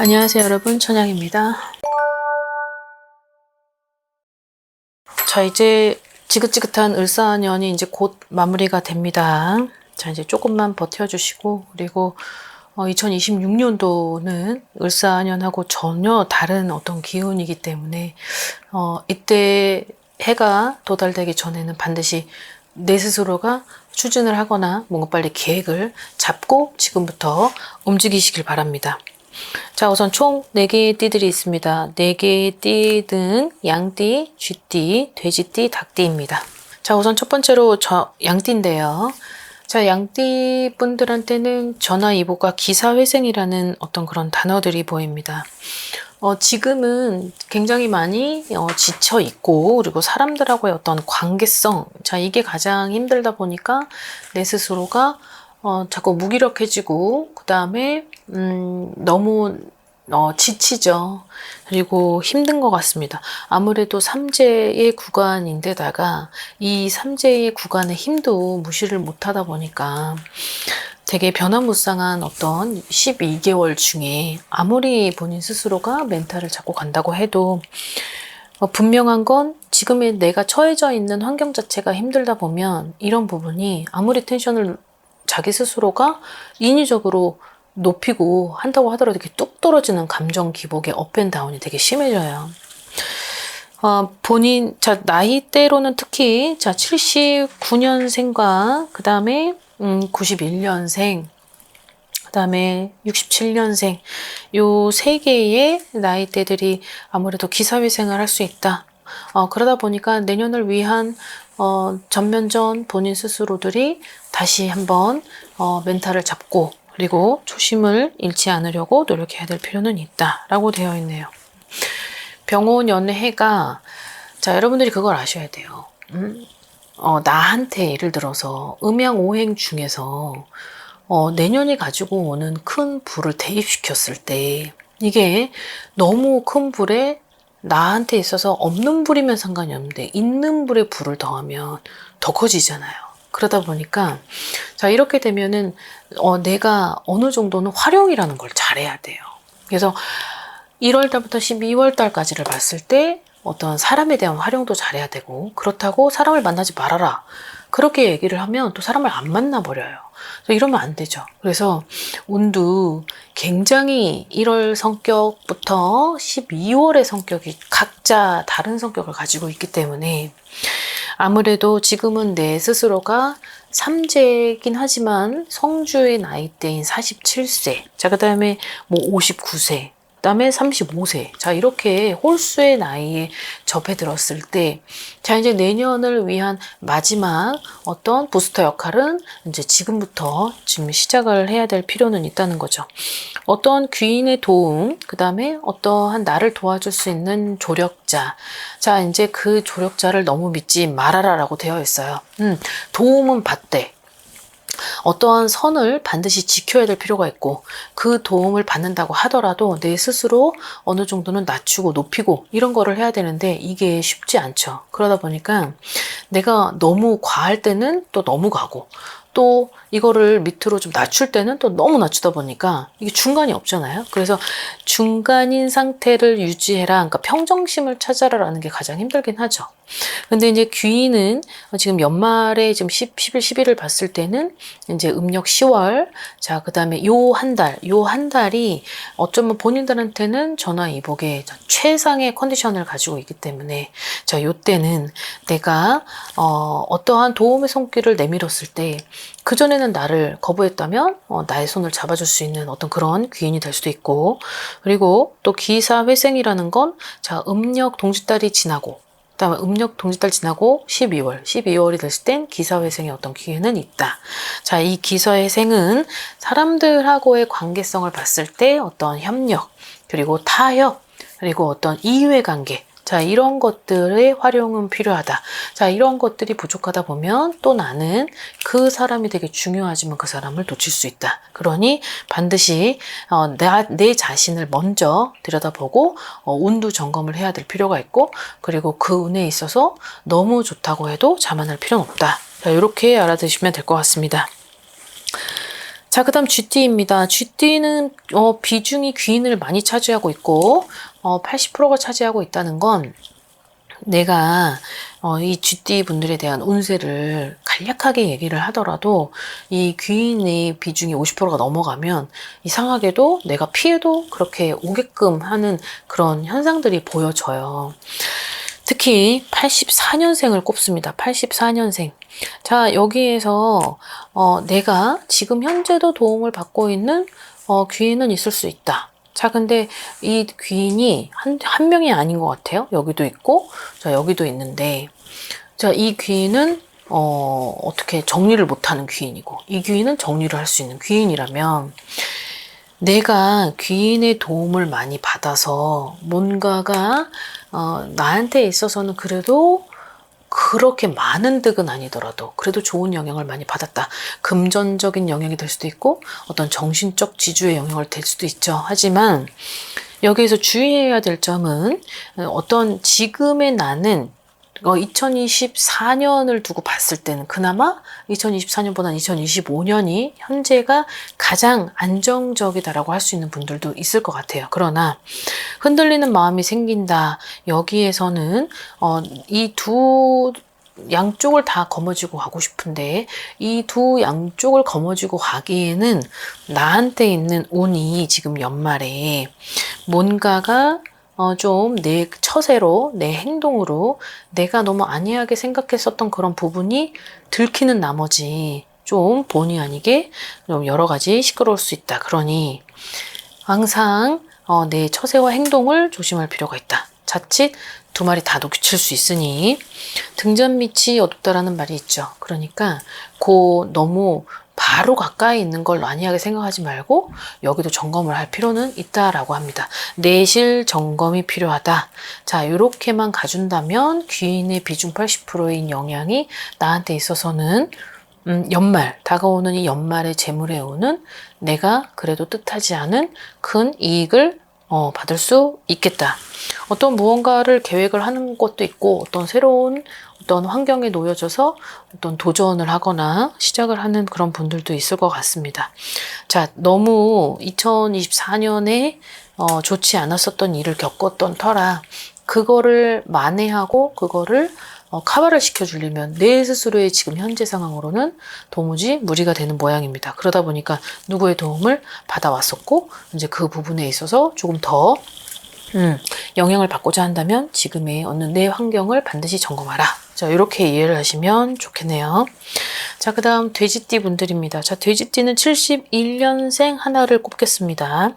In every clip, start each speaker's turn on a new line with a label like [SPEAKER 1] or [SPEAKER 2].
[SPEAKER 1] 안녕하세요 여러분, 천양입니다. 자, 이제 지긋지긋한 을사년이 이제 곧 마무리가 됩니다. 자, 이제 조금만 버텨주시고, 그리고 2026년도는 을사년하고 전혀 다른 어떤 기운이기 때문에 이때 해가 도달되기 전에는 반드시 내 스스로가 추진을 하거나 뭔가 빨리 계획을 잡고 지금부터 움직이시길 바랍니다. 자, 우선 총 4개의 띠들이 있습니다. 4개의 띠는 양띠, 쥐띠, 돼지띠, 닭띠입니다. 자, 우선 첫 번째로 양띠인데요. 자, 양띠 분들한테는 전화위복과 기사회생이라는 어떤 그런 단어들이 보입니다. 지금은 굉장히 많이 지쳐 있고, 그리고 사람들하고의 어떤 관계성, 자, 이게 가장 힘들다 보니까 내 스스로가 자꾸 무기력해지고, 그 다음에 너무 지치죠. 그리고 힘든 것 같습니다. 아무래도 삼재의 구간인데다가 이 삼재의 구간의 힘도 무시를 못하다 보니까 되게 변화무쌍한 어떤 12개월 중에 아무리 본인 스스로가 멘탈을 잡고 간다고 해도 분명한 건 지금의 내가 처해져 있는 환경 자체가 힘들다 보면 이런 부분이 아무리 텐션을 자기 스스로가 인위적으로 높이고 한다고 하더라도 이렇게 뚝 떨어지는 감정 기복의 업앤다운이 되게 심해져요. 본인, 자, 나이대로는 특히, 자, 79년생과, 그 다음에, 91년생, 그 다음에 67년생, 요 3개의 나이대들이 아무래도 기사회생을 할 수 있다. 그러다 보니까 내년을 위한, 전면전 본인 스스로들이 다시 한번, 멘탈을 잡고, 그리고 초심을 잃지 않으려고 노력해야 될 필요는 있다라고 되어 있네요. 병온 연해가, 자, 여러분들이 그걸 아셔야 돼요. 나한테 예를 들어서 음양오행 중에서 내년이 가지고 오는 큰 불을 대입시켰을 때 이게 너무 큰 불에 나한테 있어서 없는 불이면 상관이 없는데 있는 불에 불을 더하면 더 커지잖아요. 그러다 보니까 자, 이렇게 되면은 내가 어느 정도는 활용이라는 걸 잘해야 돼요. 그래서 1월 달부터 12월 달까지를 봤을 때 어떤 사람에 대한 활용도 잘해야 되고, 그렇다고 사람을 만나지 말아라 그렇게 얘기를 하면 또 사람을 안 만나버려요. 이러면 안 되죠. 그래서 운도 굉장히 1월 성격부터 12월의 성격이 각자 다른 성격을 가지고 있기 때문에 아무래도 지금은 내 스스로가 삼재이긴 하지만 성주의 나이대인 47세, 자, 그 다음에 뭐 59세, 그 다음에 35세, 자, 이렇게 홀수의 나이에 접해들었을 때, 자, 이제 내년을 위한 마지막 어떤 부스터 역할은 이제 지금부터 지금 시작을 해야 될 필요는 있다는 거죠. 어떤 귀인의 도움, 그 다음에 어떠한 나를 도와줄 수 있는 조력자, 자, 이제 그 조력자를 너무 믿지 말아라 라고 되어 있어요. 도움은 받되 어떠한 선을 반드시 지켜야 될 필요가 있고, 그 도움을 받는다고 하더라도 내 스스로 어느 정도는 낮추고 높이고 이런 거를 해야 되는데 이게 쉽지 않죠. 그러다 보니까 내가 너무 과할 때는 또 너무 가고, 또 이거를 밑으로 좀 낮출 때는 또 너무 낮추다 보니까 이게 중간이 없잖아요. 그래서 중간인 상태를 유지해라, 그러니까 평정심을 찾아라라는 게 가장 힘들긴 하죠. 근데 이제 귀인은 지금 연말에 지금 11, 12를 봤을 때는 이제 음력 10월, 자, 그 다음에 요 한 달이 어쩌면 본인들한테는 전화위복의 최상의 컨디션을 가지고 있기 때문에, 자, 요 때는 내가 어떠한 도움의 손길을 내밀었을 때 그전에는 나를 거부했다면 나의 손을 잡아줄 수 있는 어떤 그런 귀인이 될 수도 있고, 그리고 또 기사회생이라는 건, 자, 음력 동짓달이 지나고, 그다음에 음력 동짓달 지나고 12월이 됐을 땐 기사회생의 어떤 기회는 있다. 자, 이 기사회생은 사람들하고의 관계성을 봤을 때 어떤 협력, 그리고 타협, 그리고 어떤 이해관계, 자, 이런 것들의 활용은 필요하다. 자, 이런 것들이 부족하다 보면 또 나는 그 사람이 되게 중요하지만 그 사람을 놓칠 수 있다. 그러니 반드시 내 자신을 먼저 들여다보고 운도 점검을 해야 될 필요가 있고, 그리고 그 운에 있어서 너무 좋다고 해도 자만할 필요는 없다. 자, 이렇게 알아두시면 될 것 같습니다. 자, 그 다음 쥐띠입니다. 쥐띠는 비중이 귀인을 많이 차지하고 있고 80%가 차지하고 있다는 건 내가 이 쥐띠 분들에 대한 운세를 간략하게 얘기를 하더라도 이 귀인의 비중이 50%가 넘어가면 이상하게도 내가 피해도 그렇게 오게끔 하는 그런 현상들이 보여져요. 특히 84년생을 꼽습니다. 84년생. 자, 여기에서 내가 지금 현재도 도움을 받고 있는 귀인은 있을 수 있다. 자, 근데 이 귀인이 한 명이 아닌 것 같아요. 여기도 있고, 자, 여기도 있는데, 자, 이 귀인은 어떻게 정리를 못하는 귀인이고, 이 귀인은 정리를 할 수 있는 귀인이라면, 내가 귀인의 도움을 많이 받아서 뭔가가 나한테 있어서는 그래도 그렇게 많은 득은 아니더라도 그래도 좋은 영향을 많이 받았다. 금전적인 영향이 될 수도 있고 어떤 정신적 지주의 영향을 될 수도 있죠. 하지만 여기에서 주의해야 될 점은 어떤 지금의 나는 2024년을 두고 봤을 때는 그나마 2024년보다는 2025년이 현재가 가장 안정적이다라고 할 수 있는 분들도 있을 것 같아요. 그러나 흔들리는 마음이 생긴다. 여기에서는 이 두 양쪽을 다 거머쥐고 가고 싶은데 이 두 양쪽을 거머쥐고 가기에는 나한테 있는 운이 지금 연말에 뭔가가 좀 내 처세로, 내 행동으로 내가 너무 안이하게 생각했었던 그런 부분이 들키는 나머지 좀 본의 아니게 좀 여러 가지 시끄러울 수 있다. 그러니 항상 내 처세와 행동을 조심할 필요가 있다. 자칫 두 마리 다 놓칠 수 있으니 등잔 밑이 어둡다라는 말이 있죠. 그러니까 너무 바로 가까이 있는 걸 안이하게 생각하지 말고 여기도 점검을 할 필요는 있다라고 합니다. 내실 점검이 필요하다. 자, 이렇게만 가준다면 귀인의 비중 80%인 영향이 나한테 있어서는 연말, 다가오는 이 연말의 재물에 오는 내가 그래도 뜻하지 않은 큰 이익을 받을 수 있겠다. 어떤 무언가를 계획을 하는 것도 있고 어떤 새로운 어떤 환경에 놓여져서 어떤 도전을 하거나 시작을 하는 그런 분들도 있을 것 같습니다. 자, 너무 2024년에 좋지 않았었던 일을 겪었던 터라 그거를 만회하고 그거를 커버를 시켜주려면 내 스스로의 지금 현재 상황으로는 도무지 무리가 되는 모양입니다. 그러다 보니까 누구의 도움을 받아왔었고 이제 그 부분에 있어서 조금 더 영향을 받고자 한다면 지금의 어느 내 환경을 반드시 점검하라. 자, 이렇게 이해를 하시면 좋겠네요. 자, 그 다음 돼지띠 분들입니다. 자, 돼지띠는 71년생 하나를 꼽겠습니다.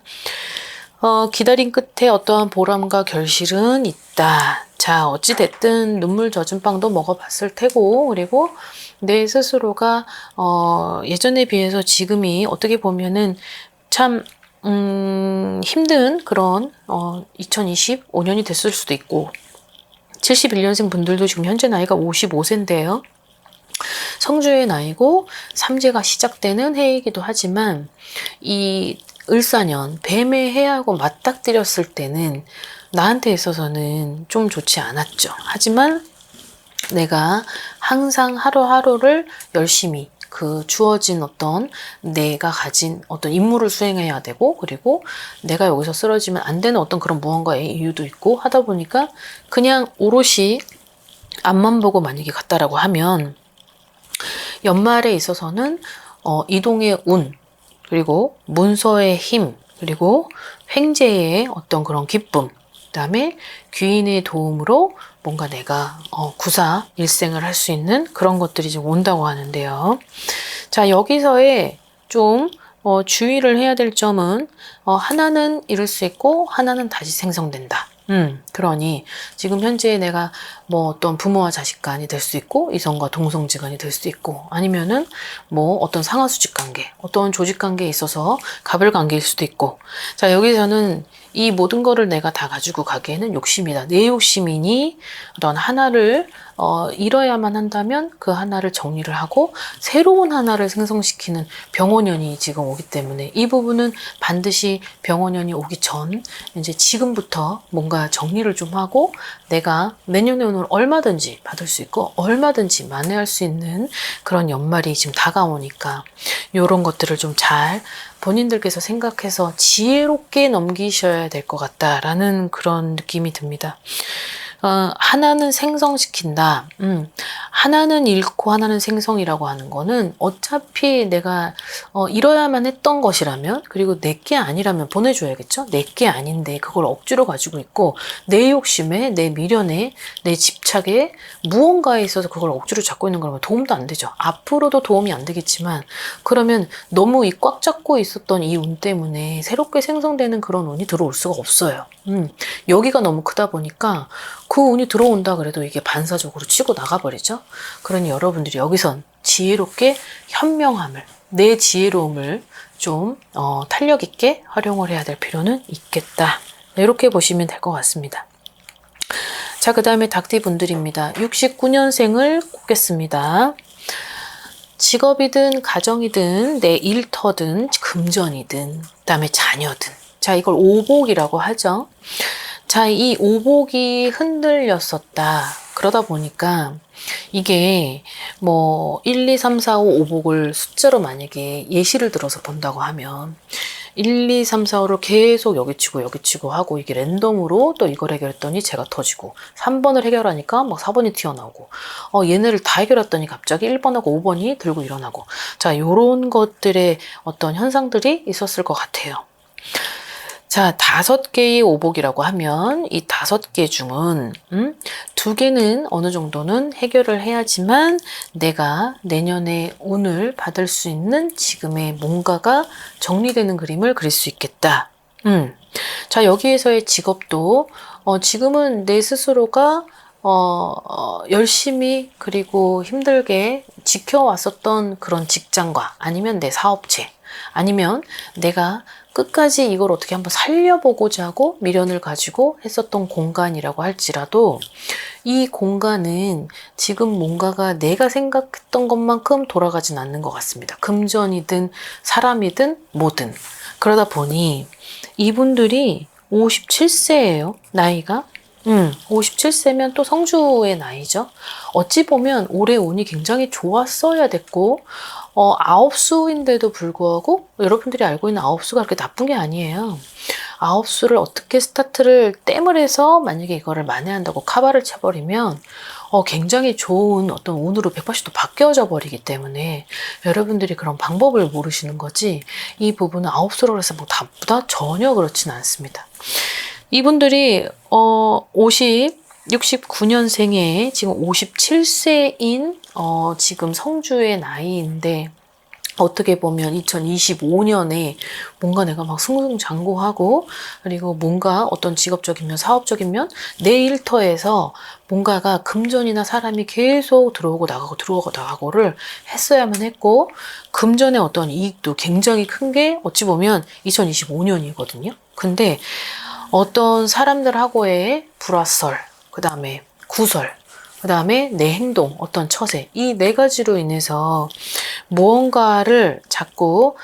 [SPEAKER 1] 기다린 끝에 어떠한 보람과 결실은 있다. 자, 어찌됐든 눈물 젖은 빵도 먹어봤을 테고, 그리고 내 스스로가, 예전에 비해서 지금이 어떻게 보면은 참, 힘든 그런, 2025년이 됐을 수도 있고, 71년생 분들도 지금 현재 나이가 55세인데요. 성주의 나이고, 삼재가 시작되는 해이기도 하지만, 이 을사년, 뱀의 해하고 맞닥뜨렸을 때는 나한테 있어서는 좀 좋지 않았죠. 하지만 내가 항상 하루하루를 열심히 그 주어진 어떤 내가 가진 어떤 임무를 수행해야 되고 그리고 내가 여기서 쓰러지면 안 되는 어떤 그런 무언가의 이유도 있고 하다 보니까 그냥 오롯이 앞만 보고 만약에 갔다라고 하면 연말에 있어서는 이동의 운 그리고 문서의 힘, 그리고 횡재의 어떤 그런 기쁨, 그 다음에 귀인의 도움으로 뭔가 내가 구사, 일생을 할 수 있는 그런 것들이 좀 온다고 하는데요. 자, 여기서의 좀 주의를 해야 될 점은 하나는 잃을 수 있고 하나는 다시 생성된다. 그러니 지금 현재 내가 뭐 어떤 부모와 자식 간이 될 수 있고 이성과 동성지간이 될 수 있고 아니면은 뭐 어떤 상하수직 관계, 어떤 조직 관계에 있어서 갑을 관계일 수도 있고 자 여기서는 이 모든 거를 내가 다 가지고 가기에는 욕심이다. 내 욕심이니 어떤 하나를 잃어야만 한다면 그 하나를 정리를 하고 새로운 하나를 생성시키는 병원년이 지금 오기 때문에 이 부분은 반드시 병원년이 오기 전 이제 지금부터 뭔가 정리를 좀 하고 내가 내년에 오늘 얼마든지 받을 수 있고 얼마든지 만회할 수 있는 그런 연말이 지금 다가오니까 이런 것들을 좀 잘 본인들께서 생각해서 지혜롭게 넘기셔야 될 것 같다라는 그런 느낌이 듭니다. 하나는 생성시킨다. 하나는 잃고 하나는 생성이라고 하는 거는 어차피 내가 잃어야만 했던 것이라면 그리고 내게 아니라면 보내줘야겠죠. 내게 아닌데 그걸 억지로 가지고 있고 내 욕심에 내 미련에 내 집착에 무언가에 있어서 그걸 억지로 잡고 있는 거라면 도움도 안 되죠. 앞으로도 도움이 안 되겠지만 그러면 너무 이 꽉 잡고 있었던 이 운 때문에 새롭게 생성되는 그런 운이 들어올 수가 없어요. 여기가 너무 크다 보니까 그 운이 들어온다 그래도 이게 반사적으로 치고 나가버리죠. 그러니 여러분들이 여기선 지혜롭게 현명함을, 내 지혜로움을 좀 탄력 있게 활용을 해야 될 필요는 있겠다. 이렇게 보시면 될 것 같습니다. 자, 그 다음에 닭띠 분들입니다. 69년생을 꼽겠습니다. 직업이든 가정이든 내 일터든 금전이든 그다음에 자녀든 자, 이걸 오복이라고 하죠. 자, 이 오복이 흔들렸었다. 그러다 보니까 이게 뭐 1, 2, 3, 4, 5 오복을 숫자로 만약에 예시를 들어서 본다고 하면 1, 2, 3, 4, 5를 계속 여기치고 하고 이게 랜덤으로 또 이걸 해결했더니 제가 터지고 3번을 해결하니까 막 4번이 튀어나오고 얘네를 다 해결했더니 갑자기 1번하고 5번이 들고 일어나고 자, 요런 것들의 어떤 현상들이 있었을 것 같아요. 자, 5개의 오복이라고 하면 이 5개 중은 2개는 어느 정도는 해결을 해야지만 내가 내년에 오늘 받을 수 있는 지금의 뭔가가 정리되는 그림을 그릴 수 있겠다. 자, 여기에서의 직업도 지금은 내 스스로가 열심히 그리고 힘들게 지켜왔었던 그런 직장과 아니면 내 사업체 아니면 내가 끝까지 이걸 어떻게 한번 살려보고자 하고 미련을 가지고 했었던 공간이라고 할지라도 이 공간은 지금 뭔가가 내가 생각했던 것만큼 돌아가진 않는 것 같습니다. 금전이든 사람이든 뭐든. 그러다 보니 이분들이 57세예요. 나이가. 57세면 또 성주의 나이죠. 어찌 보면 올해 운이 굉장히 좋았어야 됐고 아홉수인데도 불구하고 여러분들이 알고 있는 아홉수가 그렇게 나쁜 게 아니에요. 아홉수를 어떻게 스타트를 땜을 해서 만약에 이거를 만회한다고 카바를 쳐버리면 굉장히 좋은 어떤 운으로 180도 바뀌어져 버리기 때문에 여러분들이 그런 방법을 모르시는 거지 이 부분은 아홉수라고 해서 뭐 나쁘다? 전혀 그렇진 않습니다. 이분들이 69년생에 지금 57세인 지금 성주의 나이인데 어떻게 보면 2025년에 뭔가 내가 막 승승장구하고 그리고 뭔가 어떤 직업적이면 사업적이면 내 일터에서 뭔가가 금전이나 사람이 계속 들어오고 나가고를 했어야만 했고 금전의 어떤 이익도 굉장히 큰 게 어찌 보면 2025년이거든요. 근데 어떤 사람들하고의 불화설, 그 다음에 구설, 그 다음에 내 행동, 어떤 처세 이 4가지로 인해서 무언가를 자꾸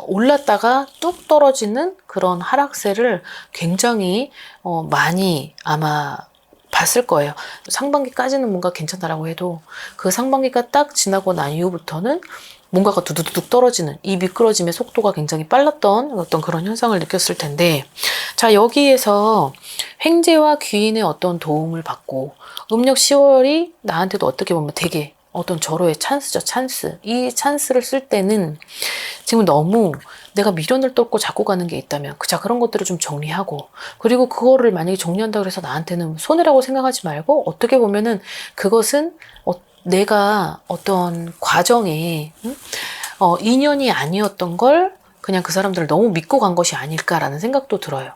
[SPEAKER 1] 올랐다가 뚝 떨어지는 그런 하락세를 굉장히 많이 아마 봤을 거예요. 상반기까지는 뭔가 괜찮다라고 해도 그 상반기가 딱 지나고 난 이후부터는 뭔가가 두두둑 떨어지는 이 미끄러짐의 속도가 굉장히 빨랐던 어떤 그런 현상을 느꼈을 텐데 자, 여기에서 횡재와 귀인의 어떤 도움을 받고 음력 10월이 나한테도 어떻게 보면 되게 어떤 절호의 찬스죠. 찬스. 이 찬스를 쓸 때는 지금 너무 내가 미련을 떨고 잡고 가는 게 있다면 자, 그런 것들을 좀 정리하고 그리고 그거를 만약에 정리한다고 해서 나한테는 손해라고 생각하지 말고 어떻게 보면은 그것은 내가 어떤 과정에 인연이 아니었던 걸 그냥 그 사람들을 너무 믿고 간 것이 아닐까라는 생각도 들어요.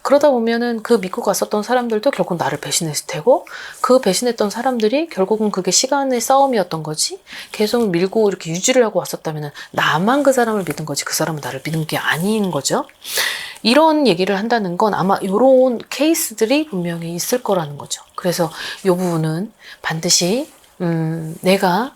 [SPEAKER 1] 그러다 보면은 그 믿고 갔었던 사람들도 결국 나를 배신했을 테고 그 배신했던 사람들이 결국은 그게 시간의 싸움이었던 거지 계속 밀고 이렇게 유지를 하고 왔었다면은 나만 그 사람을 믿은 거지 그 사람은 나를 믿은 게 아닌 거죠. 이런 얘기를 한다는 건 아마 이런 케이스들이 분명히 있을 거라는 거죠. 그래서 이 부분은 반드시 내가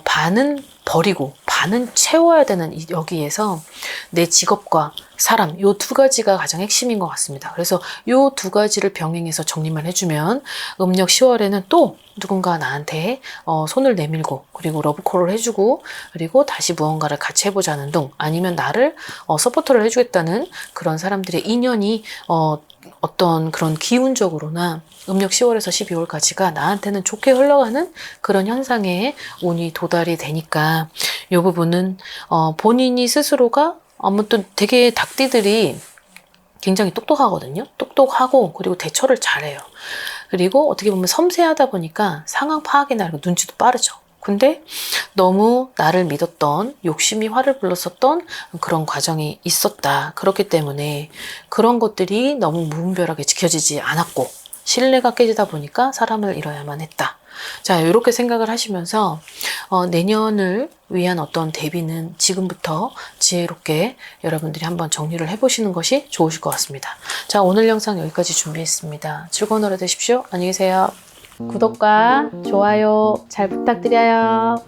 [SPEAKER 1] 반은 버리고 반은 채워야 되는 여기에서 내 직업과 사람, 요 두 가지가 가장 핵심인 것 같습니다. 그래서 요 두 가지를 병행해서 정리만 해주면 음력 10월에는 또 누군가 나한테 손을 내밀고 그리고 러브콜을 해주고 그리고 다시 무언가를 같이 해보자는 둥 아니면 나를 서포터를 해주겠다는 그런 사람들의 인연이 어떤 그런 기운적으로나 음력 10월에서 12월까지가 나한테는 좋게 흘러가는 그런 현상에 운이 도달이 되니까 이 부분은 본인이 스스로가 아무튼 되게 닭띠들이 굉장히 똑똑하거든요. 똑똑하고 그리고 대처를 잘해요. 그리고 어떻게 보면 섬세하다 보니까 상황 파악이나 이런 눈치도 빠르죠. 근데 너무 나를 믿었던 욕심이 화를 불렀었던 그런 과정이 있었다. 그렇기 때문에 그런 것들이 너무 무분별하게 지켜지지 않았고 신뢰가 깨지다 보니까 사람을 잃어야만 했다. 자, 이렇게 생각을 하시면서 내년을 위한 어떤 대비는 지금부터 지혜롭게 여러분들이 한번 정리를 해보시는 것이 좋으실 것 같습니다. 자, 오늘 영상 여기까지 준비했습니다. 즐거운 하루 되십시오. 안녕히 계세요. 구독과 좋아요 잘 부탁드려요.